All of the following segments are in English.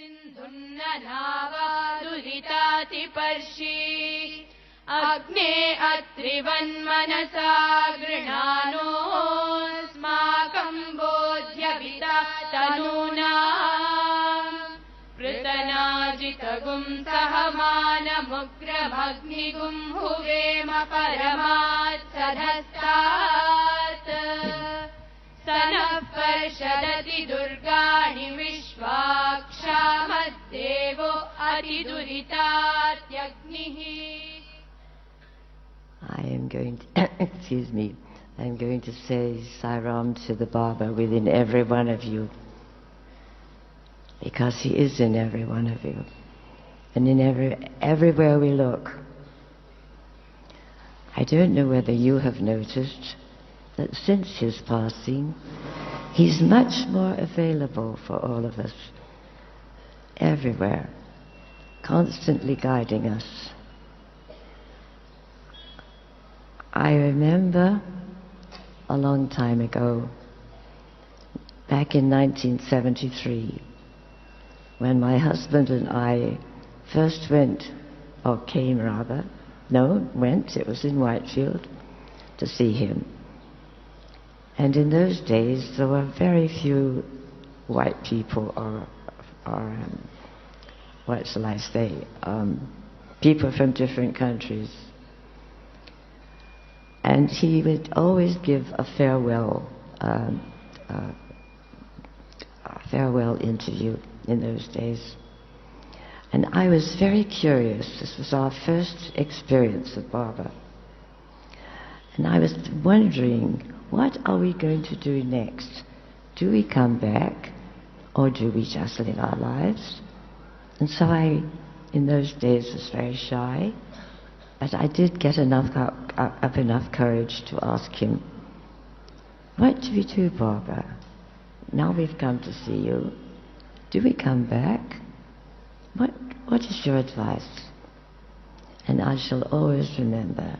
सिन्धुन्ननावादुरितातिपर्षि अग्ने अत्रिवन्मनसा गृणानोऽस्माकं बोध्यविता तनूनाम् पृतनाजितगुं सहमानमुग्रमग्निगुं हुवेम परमात्सधस्तात् स नः पर्षदति दुर्गाणि विश्वाक्षामद्देवो अतिदुरितात्यग्निः. I am going to, excuse me, I am going to say Sairam to the Baba within every one of you, because he is in every one of you, and in everywhere we look. I don't know whether you have noticed that since his passing, he's much more available for all of us, everywhere, constantly guiding us. I remember a long time ago, back in 1973, when my husband and I first went, or came rather, it was in Whitefield, to see him. And in those days there were very few white people, or what shall I say, people from different countries. And he would always give a farewell interview in those days. And I was very curious. This was our first experience of Baba. And I was wondering, what are we going to do next? Do we come back, or do we just live our lives? And so I, in those days, was very shy. But I did get enough courage to ask him, what do we do, Baba? Now we've come to see you. Do we come back? What is your advice? And I shall always remember,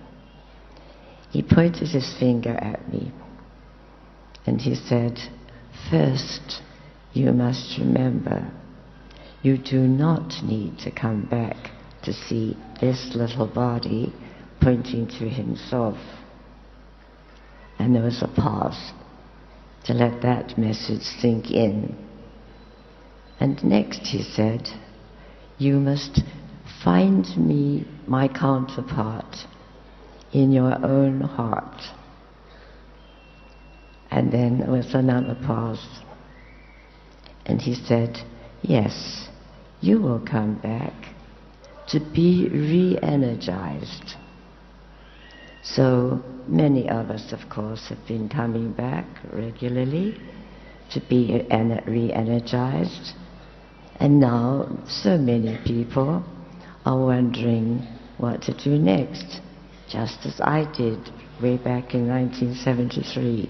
he pointed his finger at me and he said, first you must remember, you do not need to come back to see this little body, pointing to himself. And there was a pause to let that message sink in. And next he said, you must find me, my counterpart, in your own heart. And then there was another pause. And he said, yes, you will come back to be re-energized. So many of us, of course, have been coming back regularly to be re-energized. And now so many people are wondering what to do next, just as I did way back in 1973.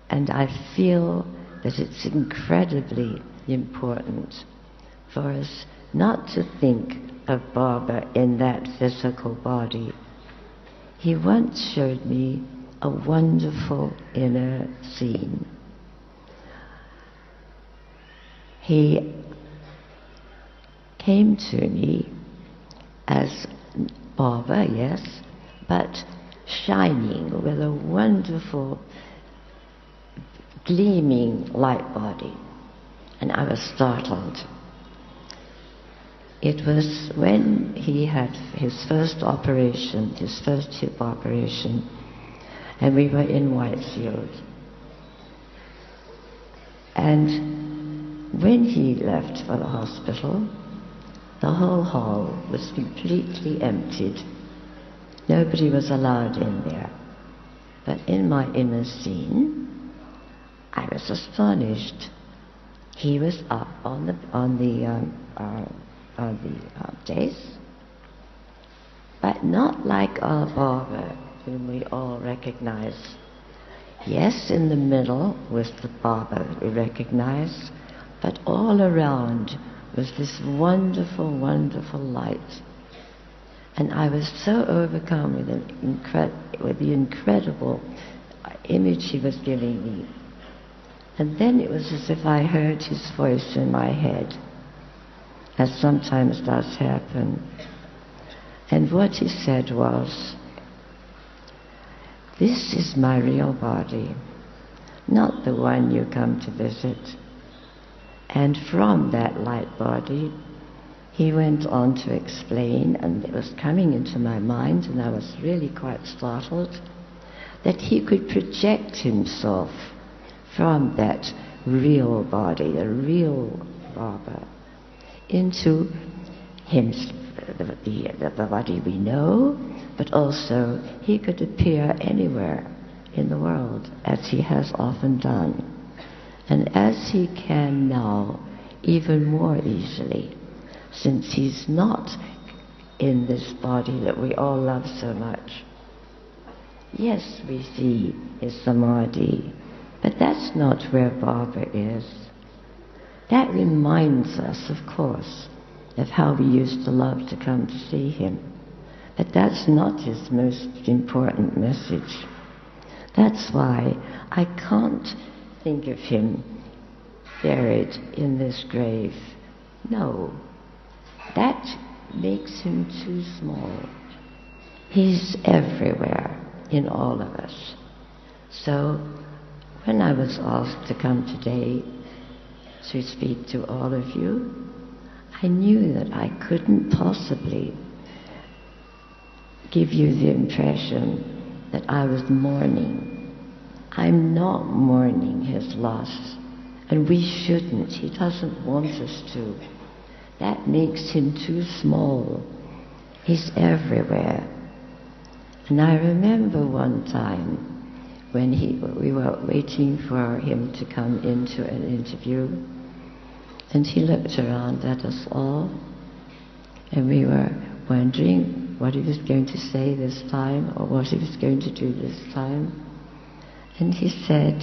And I feel that it's incredibly important for us not to think of Baba in that physical body. He once showed me a wonderful inner scene. He came to me as Baba, yes, but shining with a wonderful gleaming light body. And I was startled. It was when he had his first operation, his first hip operation, and we were in Whitefield. And when he left for the hospital, the whole hall was completely emptied. Nobody was allowed in there. But in my inner scene, I was astonished. He was up on the dais, but not like our Baba, whom we all recognize. Yes, in the middle was the Baba we recognize, but all around was this wonderful, wonderful light. And I was so overcome with the incredible image he was giving me. And then it was as if I heard his voice in my head, as sometimes does happen. And what he said was, "This is my real body, not the one you come to visit." And from that light body, he went on to explain, and it was coming into my mind, and I was really quite startled, that he could project himself from that real body, the real Baba, into him, the body we know, but also he could appear anywhere in the world, as he has often done, and as he can now even more easily, since he's not in this body that we all love so much. Yes, we see his samadhi, but that's not where Baba is. That reminds us, of course, of how we used to love to come to see him. But that's not his most important message. That's why I can't think of him buried in this grave. No, that makes him too small. He's everywhere in all of us. So when I was asked to come today to speak to all of you, I knew that I couldn't possibly give you the impression that I was mourning. I'm not mourning his loss, and we shouldn't. He doesn't want us to. That makes him too small. He's everywhere. And I remember one time when we were waiting for him to come into an interview, and he looked around at us all, and we were wondering what he was going to say this time, or what he was going to do this time. And he said,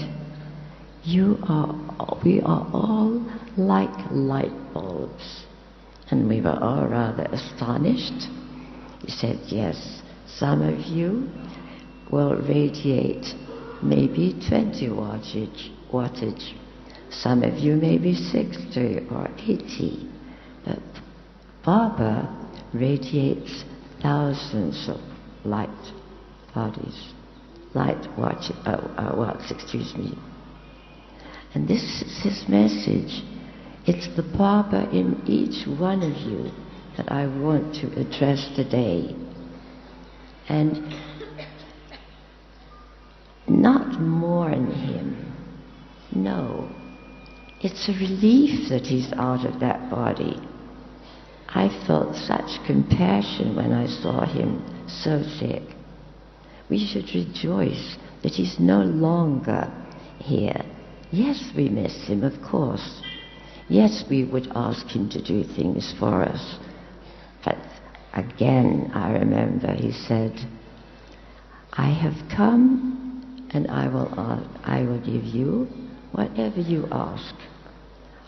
we are all like light bulbs. And we were all rather astonished. He said, yes, some of you will radiate maybe 20 wattage. Some of you maybe 60 or 80. But Baba radiates thousands of light bodies, watts, excuse me. And this is his message. It's the Baba in each one of you that I want to address today. And not mourn him. No. It's a relief that he's out of that body. I felt such compassion when I saw him so sick. We should rejoice that he's no longer here. Yes, we miss him, of course. Yes, we would ask him to do things for us. But again, I remember he said, I have come and I will give you whatever you ask,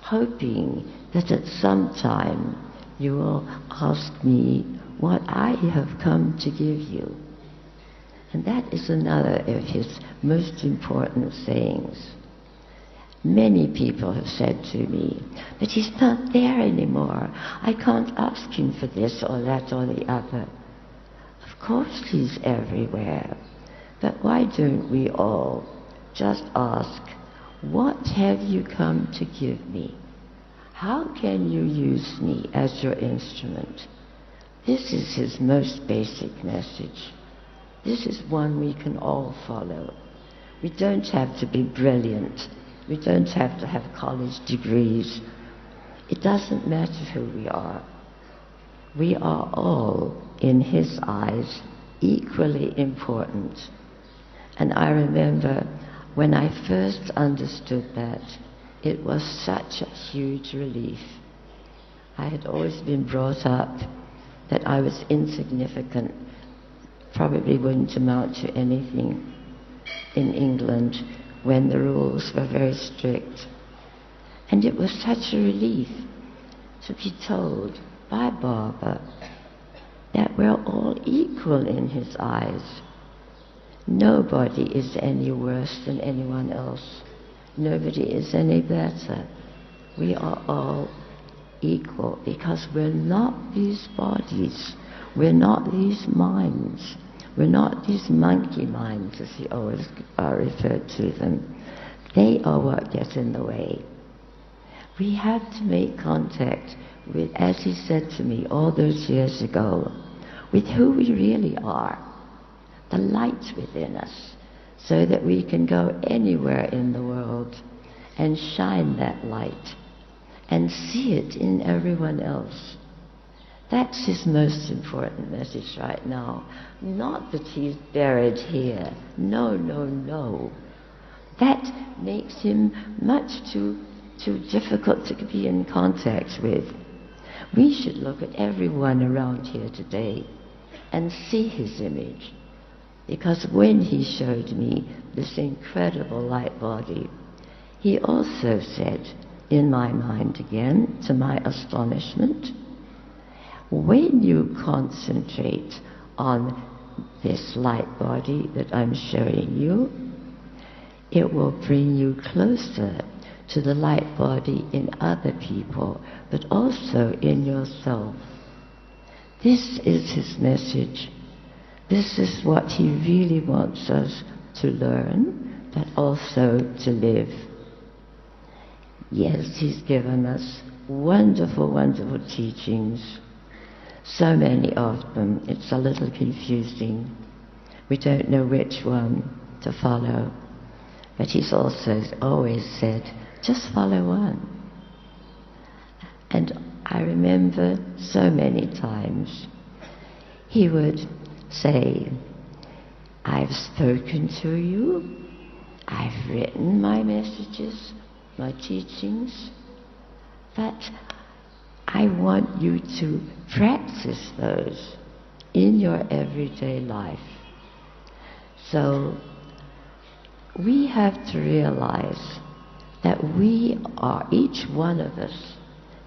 hoping that at some time you will ask me what I have come to give you. And that is another of his most important sayings. Many people have said to me, but he's not there anymore. I can't ask him for this or that or the other. Of course he's everywhere. But why don't we all just ask, what have you come to give me? How can you use me as your instrument? This is his most basic message. This is one we can all follow. We don't have to be brilliant. We don't have to have college degrees. It doesn't matter who we are. We are all, in his eyes, equally important. And I remember when I first understood that, it was such a huge relief. I had always been brought up that I was insignificant, probably wouldn't amount to anything in England when the rules were very strict. And it was such a relief to be told by Baba that we're all equal in his eyes. Nobody is any worse than anyone else. Nobody is any better. We are all equal because we're not these bodies. We're not these minds. We're not these monkey minds, as he always referred to them. They are what get in the way. We have to make contact with, as he said to me all those years ago, with who we really are, the light within us, so that we can go anywhere in the world and shine that light and see it in everyone else. That's his most important message right now. Not that he's buried here. No, no, no. That makes him much too difficult to be in contact with. We should look at everyone around here today and see his image. Because when he showed me this incredible light body, he also said, in my mind again, to my astonishment, when you concentrate on this light body that I'm showing you, it will bring you closer to the light body in other people, but also in yourself. This is his message. This is what he really wants us to learn, but also to live. Yes, he's given us wonderful, wonderful teachings. So many of them, it's a little confusing. We don't know which one to follow. But he's also always said, just follow one. And I remember so many times he would say, I've spoken to you, I've written my messages, my teachings, but I want you to practice those in your everyday life. So we have to realize that we are, each one of us,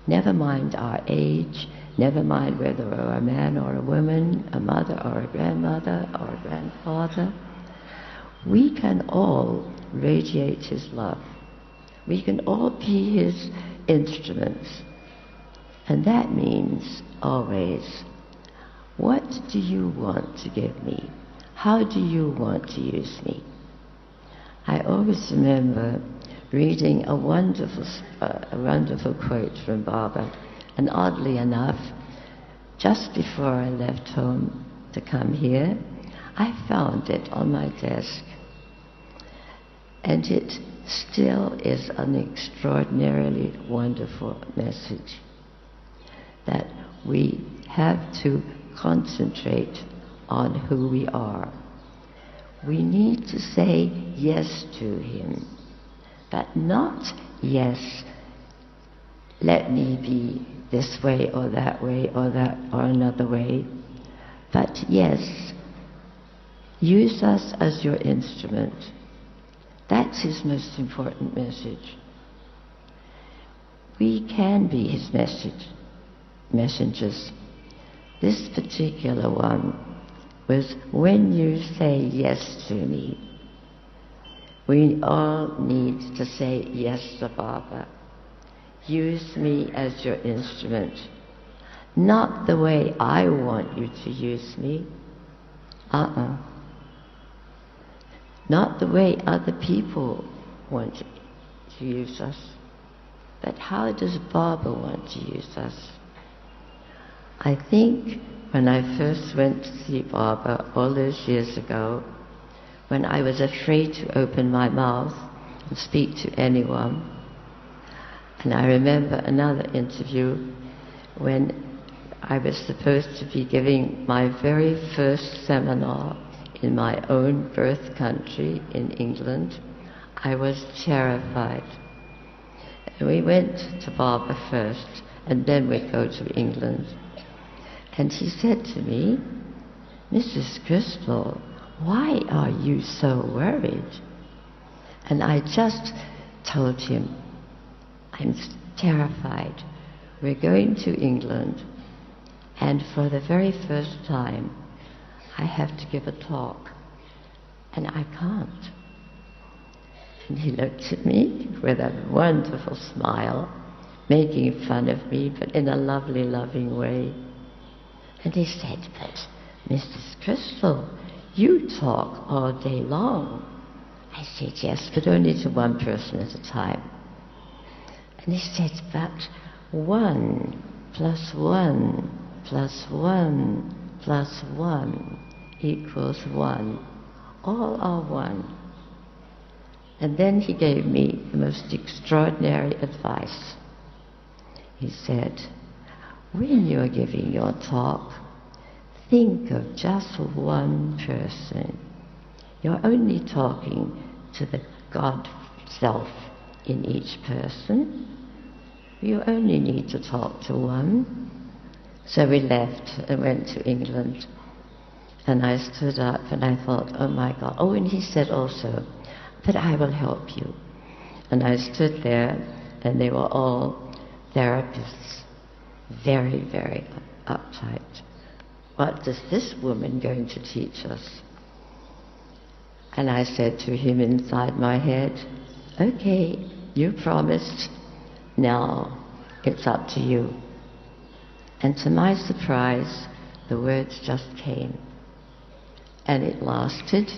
never mind our age, never mind whether we're a man or a woman, a mother or a grandmother or a grandfather, we can all radiate his love. We can all be his instruments. And that means always, what do you want to give me? How do you want to use me? I always remember reading a wonderful quote from Baba, and oddly enough, just before I left home to come here, I found it on my desk. And it still is an extraordinarily wonderful message, that we have to concentrate on who we are. We need to say yes to him, but not yes, let me be this way or that way or that or another way, but yes, use us as your instrument. That's his most important message. We can be his messengers. This particular one was, when you say yes to me. We all need to say yes to Baba. Use me as your instrument. Not the way I want you to use me. Not the way other people want to use us. But how does Baba want to use us? I think when I first went to see Baba all those years ago, when I was afraid to open my mouth and speak to anyone, and I remember another interview when I was supposed to be giving my very first seminar in my own birth country in England, I was terrified. We went to Baba first, and then we'd go to England. And he said to me, Mrs. Kristal, why are you so worried? And I just told him, I'm terrified. We're going to England, and for the very first time, I have to give a talk, and I can't. And he looked at me with a wonderful smile, making fun of me, but in a lovely, loving way. And he said, "But, Mrs. Kristal, you talk all day long." I said, "Yes, but only to one person at a time." And he said, "But 1 + 1 + 1 + 1 equals 1. All are 1. And then he gave me the most extraordinary advice. He said, "When you're giving your talk, think of just one person. You're only talking to the God self in each person. You only need to talk to one." So we left and went to England. And I stood up and I thought, oh my God. Oh, and he said also, "But I will help you." And I stood there and they were all therapists, very, very uptight. What is this woman going to teach us? And I said to him inside my head, "Okay, you promised. Now it's up to you." And to my surprise, the words just came. And it lasted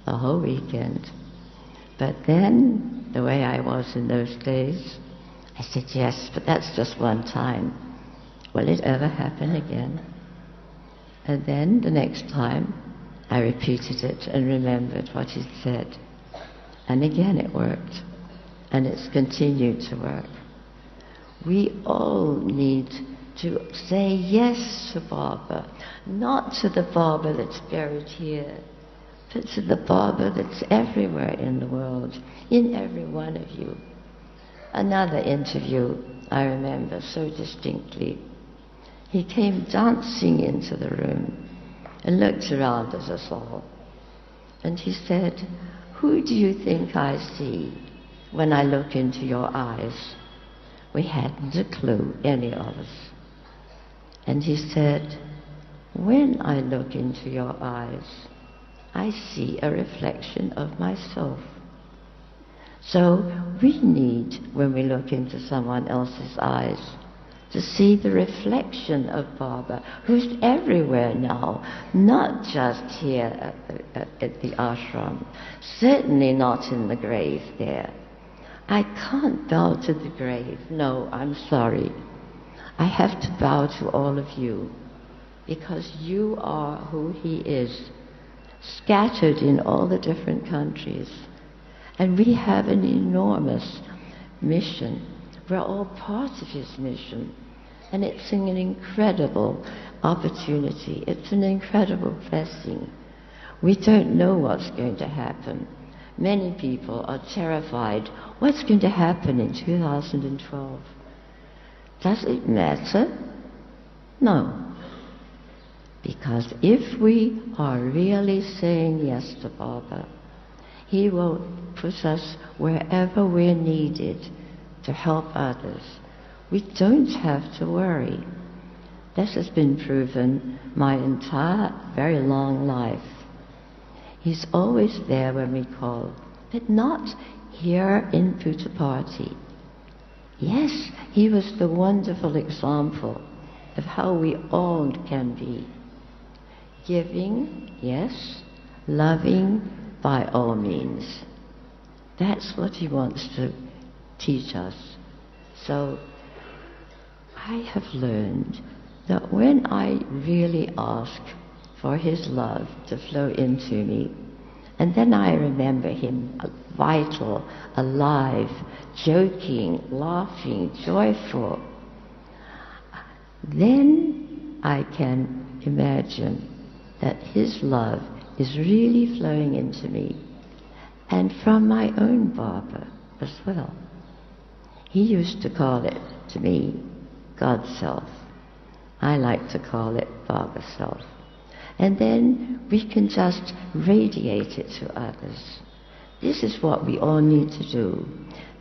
the whole weekend. But then, the way I was in those days, I said, "Yes, but that's just one time. Will it ever happen again?" And then the next time, I repeated it and remembered what he said. And again it worked. And it's continued to work. We all need to say yes to Baba, not to the Baba that's buried here, but to the Baba that's everywhere in the world, in every one of you. Another interview I remember so distinctly. He came dancing into the room and looked around at us all. And he said, "Who do you think I see when I look into your eyes?" We hadn't a clue, any of us. And he said, "When I look into your eyes, I see a reflection of myself." So we need, when we look into someone else's eyes, to see the reflection of Baba, who's everywhere now, not just here at the ashram, certainly not in the grave there. I can't bow to the grave. No, I'm sorry. I have to bow to all of you, because you are who he is, scattered in all the different countries. And we have an enormous mission. We're all part of his mission. And it's an incredible opportunity. It's an incredible blessing. We don't know what's going to happen. Many people are terrified. What's going to happen in 2012? Does it matter? No. Because if we are really saying yes to Baba, he will put us wherever we're needed to help others. We don't have to worry. This has been proven my entire very long life. He's always there when we call, but not here in Puttaparthi. Yes, he was the wonderful example of how we all can be. Giving, yes. Loving, by all means. That's what he wants to teach us. So, I have learned that when I really ask for his love to flow into me, and then I remember him vital, alive, joking, laughing, joyful, then I can imagine that his love is really flowing into me, and from my own Baba as well. He used to call it, to me, God Self. I like to call it Baba Self. And then we can just radiate it to others. This is what we all need to do.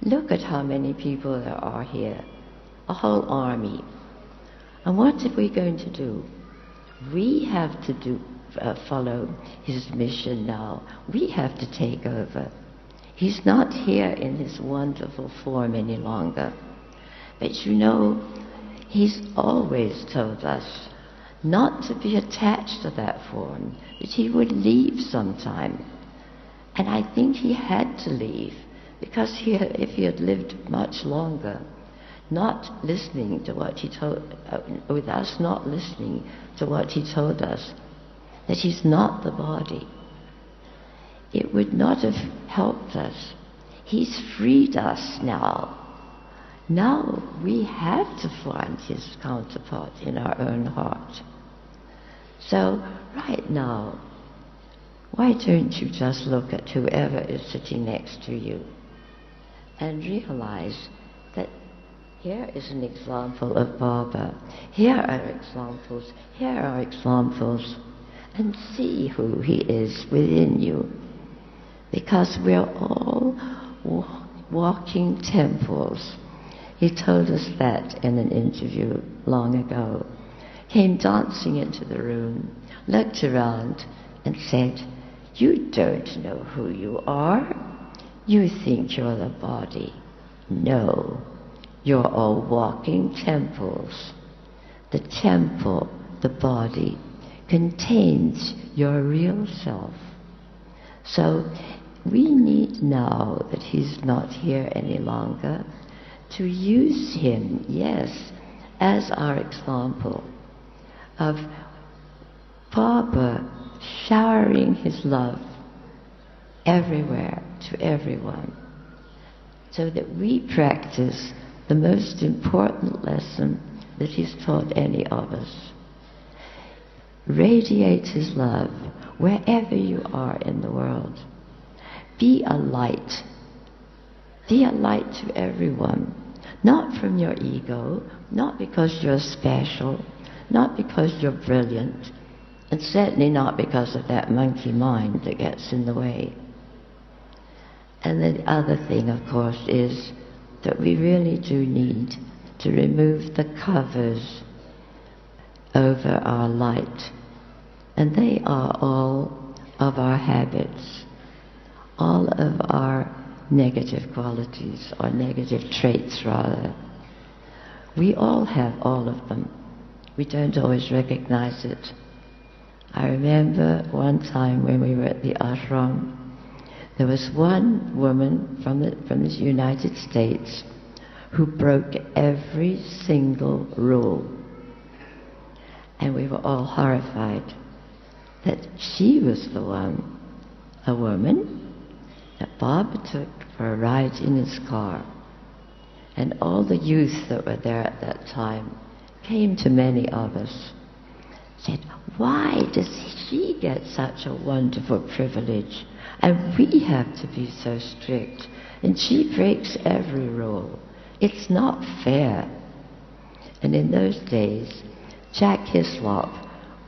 Look at how many people there are here. A whole army. And what are we going to do? We have to follow his mission now. We have to take over. He's not here in his wonderful form any longer. But you know, he's always told us not to be attached to that form, that he would leave sometime. And I think he had to leave, because if he had lived much longer, not listening to what he told, with us not listening to what he told us, that he's not the body, it would not have helped us. He's freed us now. Now we have to find his counterpart in our own heart. So right now, why don't you just look at whoever is sitting next to you and realize that here is an example of Baba, here are examples, here are examples, and see who he is within you. Because we're all walking temples. He told us that in an interview long ago. Came dancing into the room, looked around and said, "You don't know who you are. You think you're the body. No, you're all walking temples. The temple, the body, contains your real self." So we need now that he's not here any longer to use him, yes, as our example of Baba showering his love everywhere to everyone, so that we practice the most important lesson that he's taught any of us. Radiate his love wherever you are in the world. Be a light. Be a light to everyone. Not from your ego, not because you're special, not because you're brilliant, and certainly not because of that monkey mind that gets in the way. And the other thing, of course, is that we really do need to remove the covers over our light. And they are all of our habits, all of our negative qualities, or negative traits rather. We all have all of them. We don't always recognize it. I remember one time when we were at the ashram, there was one woman from the United States who broke every single rule. And we were all horrified that she was the one, a woman, that Baba took for a ride in his car. And all the youth that were there at that time came to many of us, said, "Why does she get such a wonderful privilege? And we have to be so strict. And she breaks every rule. It's not fair." And in those days, Jack Hislop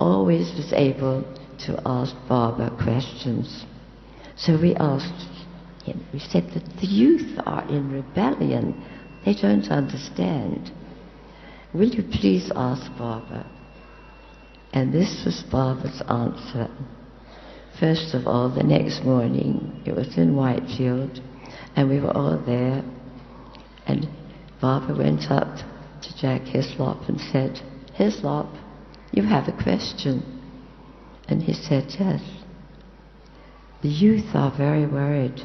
always was able to ask Baba questions. So we asked him, we said that the youth are in rebellion. They don't understand. Will you please ask Baba? And this was Baba's answer. First of all, the next morning, it was in Whitefield, and we were all there, and Baba went up to Jack Hislop and said, "Hislop, you have a question." And he said, "Yes." The youth are very worried.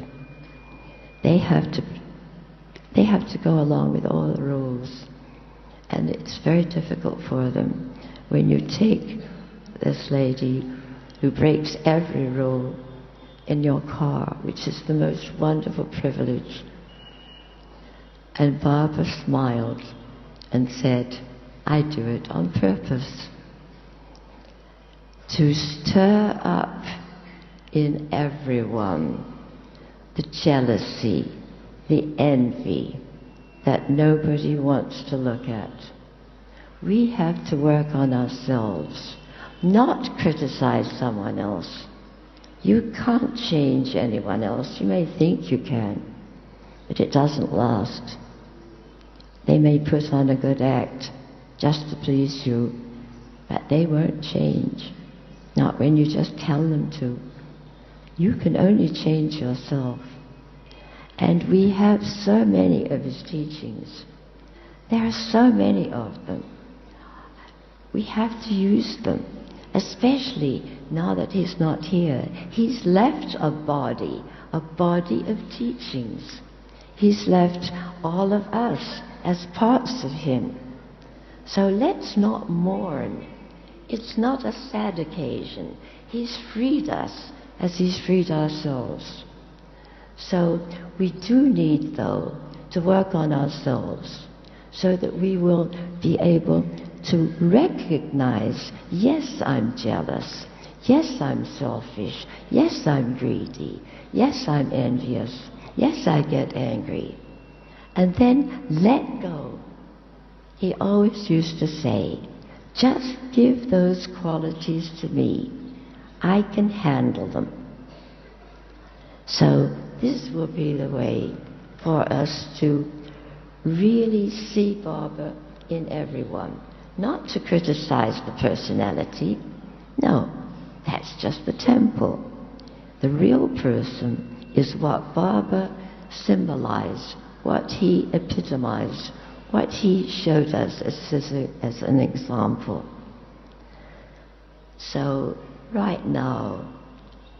They have to go along with all the rules. And it's very difficult for them when you take this lady who breaks every rule in your car, which is the most wonderful privilege. And Baba smiled and said, "I do it on purpose, to stir up in everyone the jealousy, the envy that nobody wants to look at. We have to work on ourselves, not criticize someone else. You can't change anyone else. You may think you can, but it doesn't last. They may put on a good act just to please you, but they won't change. Not when you just tell them to. You can only change yourself. And we have so many of his teachings. There are so many of them. We have to use them, especially now that he's not here. He's left a body of teachings. He's left all of us as parts of him. So let's not mourn. It's not a sad occasion. He's freed us as he's freed our souls. So we do need, though, to work on ourselves so that we will be able to recognize, yes, I'm jealous, yes, I'm selfish, yes, I'm greedy, yes, I'm envious, yes, I get angry. And then let go. He always used to say, just give those qualities to me. I can handle them. So this will be the way for us to really see Baba in everyone. Not to criticize the personality. No, that's just the temple. The real person is what Baba symbolized, what he epitomized, what he showed us as an example. So right now,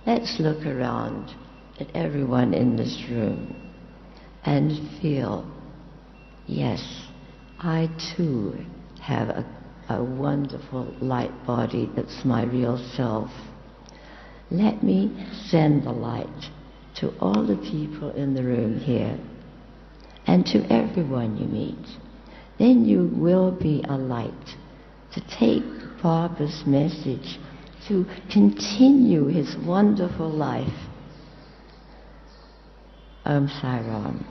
let's look around at everyone in this room and feel, yes, I too have a wonderful light body that's my real self. Let me send the light to all the people in the room here and to everyone you meet. Then you will be a light to take Baba's message, to continue his wonderful life. Om Sai Ram.